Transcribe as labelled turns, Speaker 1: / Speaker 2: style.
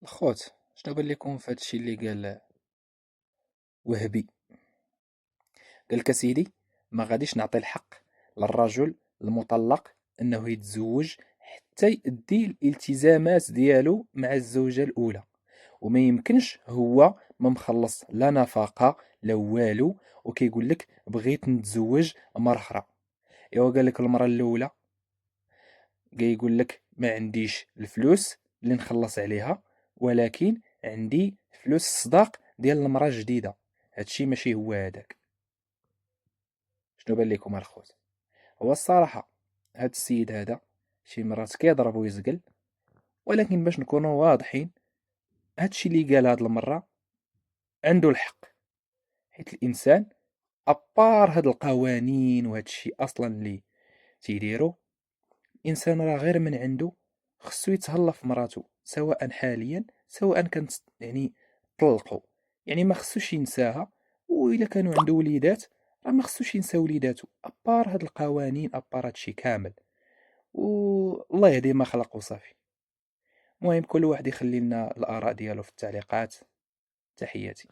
Speaker 1: الخوت، شنو بان لكم في هادشي اللي قال وهبي؟ قالك سيدي، ما غاديش نعطي الحق للرجل المطلق انه يتزوج حتى يؤدي الالتزامات ديالو مع الزوجة الاولى، وما يمكنش هو ما مخلص لا نفقة لا والو، وكيقول لك بغيت نتزوج مرة اخرى. ايوا قال لك المرة الاولى يقول لك ما عنديش الفلوس اللي نخلص عليها، ولكن عندي فلوس الصداق ديال المرأة الجديدة. هادشي ماشي هو هذاك. شنو بان لكم الخوت؟ هو الصراحة هاد السيد هذا شي مرات كيضرب ويزقل، ولكن باش نكونوا واضحين، هادشي اللي قال هاد المرة عنده الحق، حيت الانسان ابار هاد القوانين وهادشي اصلا اللي تيديرو، الانسان راه غير من عنده خصو يتهلا في مراتو، سواء حاليا سواء كانت يعني طلقوا، يعني ما خصوش ينساها. والا كانوا عنده وليدات راه ما خصوش ينسى وليداتو، ابار هاد القوانين ابار هادشي كامل. والله يهدي ما خلق وصافي. المهم كل واحد يخلي لنا الاراء ديالو في التعليقات. تحياتي.